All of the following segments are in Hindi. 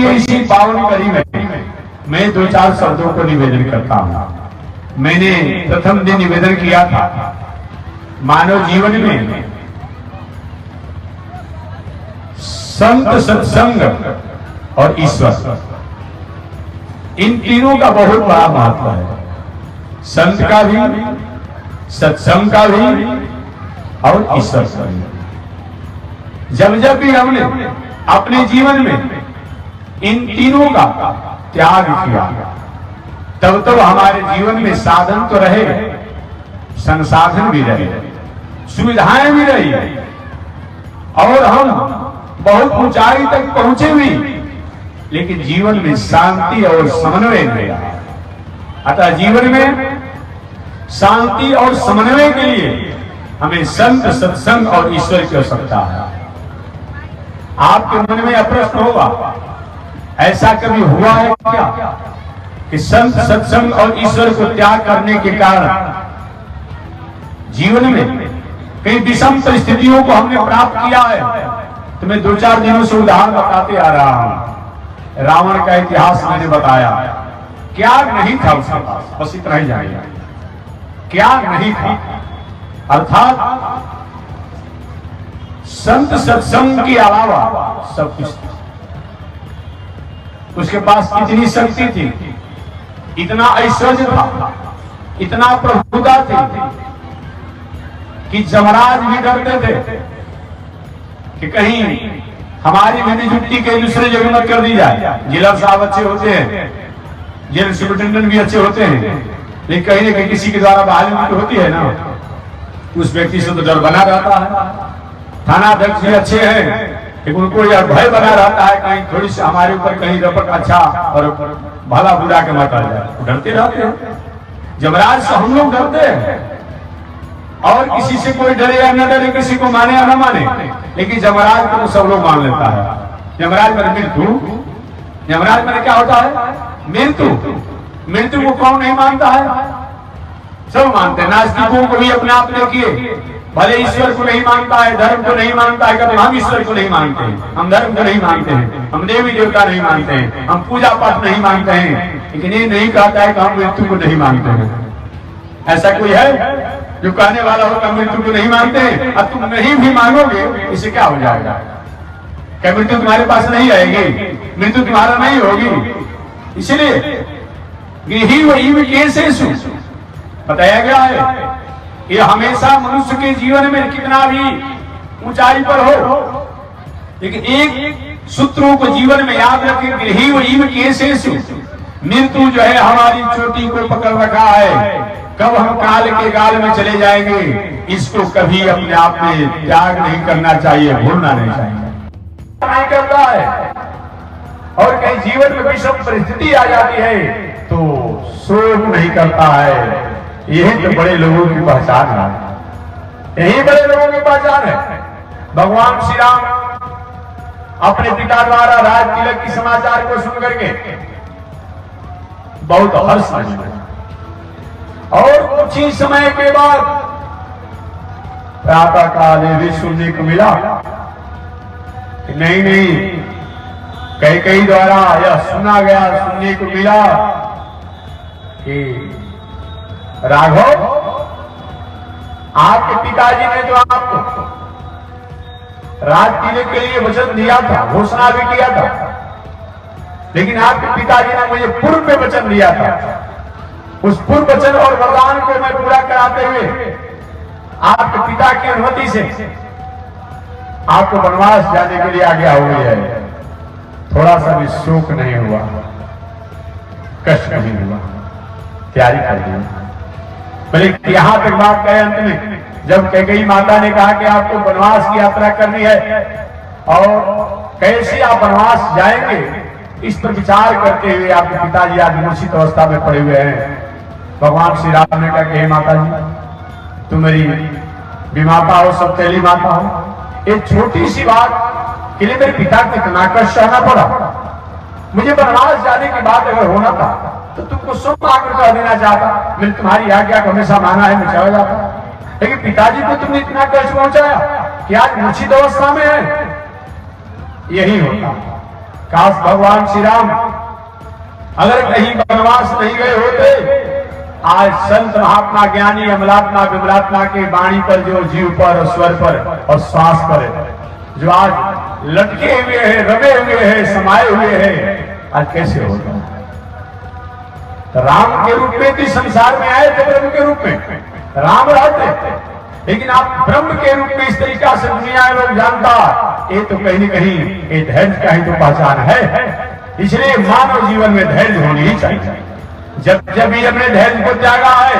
इसी पावन कड़ी में मैं 2-4 शब्दों को निवेदन करता हूं। मैंने प्रथम दिन निवेदन किया था, मानव जीवन में संत, सत्संग और ईश्वर, इन तीनों का बहुत बड़ा महत्व है। संत का भी, सत्संग का भी और ईश्वर का भी। जब भी हमने अपने जीवन में इन तीनों का त्याग किया, तब हमारे जीवन में साधन तो रहे, संसाधन भी रहे, सुविधाएं भी रही और हम बहुत ऊंचाई तक पहुंचे भी, लेकिन जीवन में शांति और समन्वय नहीं रहा। अतः जीवन में शांति और समन्वय के लिए हमें संत, सत्संग और ईश्वर की आवश्यकता है। आपके मन में यह प्रश्न होगा, ऐसा कभी हुआ है क्या कि संत, सत्संग और ईश्वर को त्याग करने के कारण जीवन में कई विषम परिस्थितियों को हमने प्राप्त किया है? तो मैं 2-4 दिनों से उदाहरण बताते आ रहा हूं। रावण का इतिहास मैंने बताया, क्या नहीं था उसके पास, बस इतना ही जानिए, क्या नहीं था। अर्थात संत, सत्संग के अलावा सब कुछ था। उसके पास इतनी शक्ति थी, इतना ऐश्वर्य था, इतना प्रभुता थी कि जमराज भी डरते थे कि कहीं हमारी मिली जुट्टी के दूसरे जगह मत कर दी जाए। जिला साहब अच्छे होते हैं, जेल सुपरिटेंडेंट भी अच्छे होते हैं, लेकिन कहीं न कहीं किसी के द्वारा बहाली होती है ना, उस व्यक्ति से तो डर बना रहता है। थाना अध्यक्ष भी अच्छे हैं, लेकिन उनको यह भय बना रहता है कहीं थोड़ी सी हमारे ऊपर कहीं रपट अच्छा और भला बुरा के मत आ जाए, डरते रहते हैं। जमराज से हम लोग डरते हैं, और किसी से कोई डरे या न डरे, किसी को माने या न माने, लेकिन जमराज को तो सब लोग मान लेता है। जमराज मेरे मृत्यु, जमराज मेरे क्या होता है? मृत्यु। मृत्यु को कौन नहीं मानता है? सब मानते हैं। नास्तिकों को भी अपने आप ने किए, भले ईश्वर को नहीं मानता है, धर्म को नहीं मानता है, कहते हम ईश्वर को नहीं मानते हैं, हम धर्म को नहीं मानते हैं, हम देवी देवता नहीं मानते हैं, हम पूजा पाठ नहीं मानते हैं, लेकिन ये नहीं कहता है कि हम मृत्यु को नहीं मानते हैं। ऐसा कोई है जो कहने वाला हो कि मृत्यु को नहीं मानते हैं? अब तुम नहीं भी मानोगे, इससे क्या हो जाएगा? क्या मृत्यु तुम्हारे पास नहीं आएगी? मृत्यु तुम्हारा नहीं होगी। इसलिए यही वही केसेसु बताया गया है, ये हमेशा मनुष्य के जीवन में कितना भी ऊंचाई पर हो, लेकिन एक सूत्रों को जीवन में याद रखें, यही वही केसेसु। मृत्यु जो है हमारी चोटी को पकड़ रखा है, कब हम काल के गाल में चले जाएंगे, इसको कभी अपने आप में त्याग नहीं करना चाहिए, भूलना नहीं चाहिए। नहीं करता है और कहीं जीवन में विषम परिस्थिति आ जाती है तो शोक नहीं करता है। यही तो बड़े लोगों की पहचान है, यही बड़े लोगों की पहचान है। भगवान श्री राम अपने पिता द्वारा राज तिलक की समाचार को सुनकर के बहुत हर्ष में, और कुछ ही समय के बाद प्रातः काल भी सुनने को मिला कि नहीं, कई द्वारा यह सुना गया, सुनने को मिला कि राघव, आपके पिताजी ने तो आपको राज तिलक के लिए वचन दिया था, घोषणा भी किया था, लेकिन आपके पिताजी ने मुझे पूर्व में वचन दिया था। उस पूर्व वचन और वरदान को मैं पूरा कराते हुए आपके पिता की अनुमति से आपको वनवास जाने के लिए आज्ञा हुई है। थोड़ा सा भी शोक नहीं हुआ, कष्ट नहीं हुआ, तैयारी कर दी। बल्कि यहां तक बात कहे अंत में, जब कैकेयी माता ने कहा कि आपको वनवास की यात्रा करनी है और कैसे आप वनवास जाएंगे, इस पर विचार करते हुए आपके पिताजी आज मूर्छित अवस्था में पड़े हुए हैं। भगवान श्री राम ने कहा कि हे माता जी, तुम मेरी विमाता हो, सब तेली माता हो, एक छोटी सी बात के लिए मेरे पिता को इतना कष्ट सहना पड़ा। मुझे वनवास जाने की बात अगर होना था तो तुमको सब आकर कर देना चाहता, मैंने तुम्हारी आज्ञा को हमेशा माना है, मैं चला जाता, लेकिन पिताजी को तुमने इतना कष्ट पहुंचाया कि आज मूर्छित अवस्था में है। यही होता, काश भगवान श्री राम अगर कहीं वनवास नहीं गए होते, आज संत महात्मा ज्ञानी अमलात्मा विमलात्मा के वाणी पर जो जीव पर और स्वर पर और श्वास पर जो आज लटके हुए हैं, रमे हुए हैं, समाये हुए हैं, आज कैसे होगा? राम के रूप में भी संसार में आए थे, प्रभु के रूप में राम रहते, लेकिन आप ब्रह्म के रूप में इस तरीका से दुनिया में लोग जानता, ये तो कहीं न कहीं ये धैर्य का ही तो पहचान है। इसलिए मानव जीवन में धैर्य होनी ही चाहिए। जब जब भी हमने धैर्य को त्यागा है,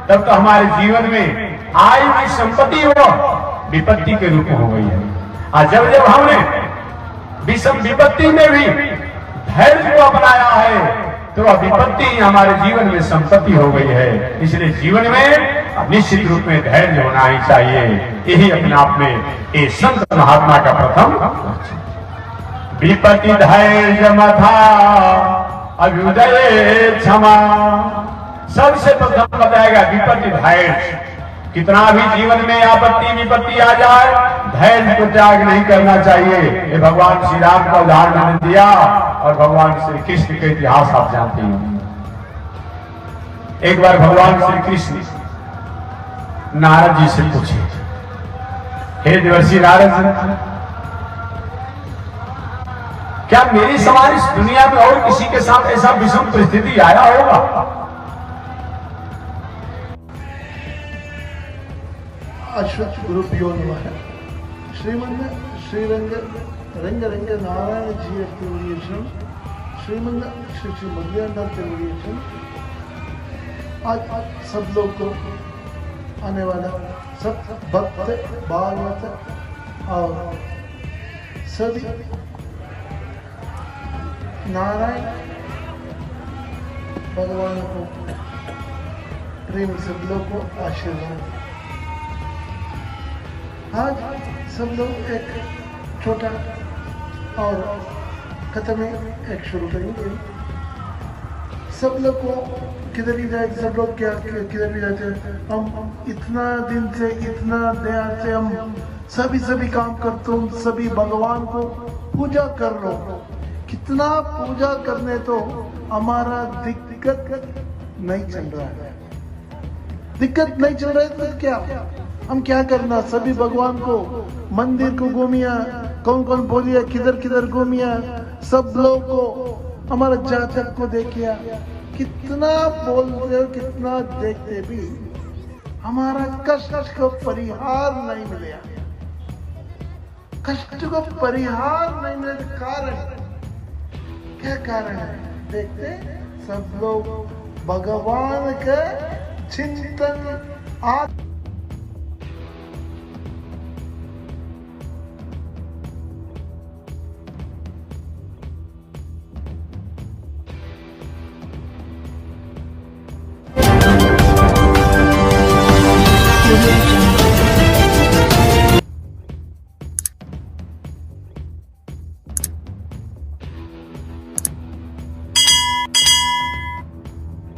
तब तो हमारे जीवन में आई हुई संपत्ति वो विपत्ति के रूप में हो गई है। और जब जब हमने विषम विपत्ति में भी धैर्य को अपनाया है, तो वह विपत्ति हमारे जीवन में संपत्ति हो गई है। इसलिए जीवन में निश्चित रूप में धैर्य होना ही चाहिए। यही अपने आप में ये संत महात्मा का प्रथम विपत्ति धैर्य मथा अभ्युदय क्षमा। सबसे प्रथम बताएगा विपत्ति धैर्य। कितना भी जीवन में आपत्ति विपत्ति आ जाए, धैर्य को त्याग नहीं करना चाहिए। ये भगवान श्री राम का उदाहरण मैंने दिया, और भगवान श्री कृष्ण के इतिहास आप जानते हैं। एक बार भगवान श्री कृष्ण नारद जी से पूछे, हे देवर्षि नारद जी, क्या मेरी समान इस दुनिया में और किसी के साथ ऐसा विषम परिस्थिति आया होगा? अश्वत्थ गुरुभ्यो नमः। श्रीमंद श्रीरंग रंग रंग नारायण जी तेलुगुदेशम, श्रीमंद श्री श्री मध्यांतर तेलुगुदेशम। आज सब लोग को आने वाला सब भक्त भागवत और सभी नारायण भगवान को प्रेम सब लोग को आशीर्वाद। आज सब लोग एक छोटा और कथा में एक शुरू करेंगे। सब लोग को किधर भी जाए, सब लोग क्या किधर भी जाते हैं, हम इतना दिन से इतना देर से हम सभी काम करते हो, सभी भगवान को पूजा कर लो। कितना पूजा करने तो हमारा दिक्कत नहीं चल रहा है। दिक्कत नहीं चल रहा है तो क्या हम क्या करना? सभी भगवान को मंदिर को घूमिया, कौन कौन बोलिया, किधर किधर घूमिया, सब लोग को हमारा जातक को देखिया, कितना बोलते हो, कितना देखते भी हमारा कष्ट को परिहार नहीं मिले। कष्ट को परिहार नहीं मिले कारण क्या कारण है? देखते सब लोग भगवान के चिंतन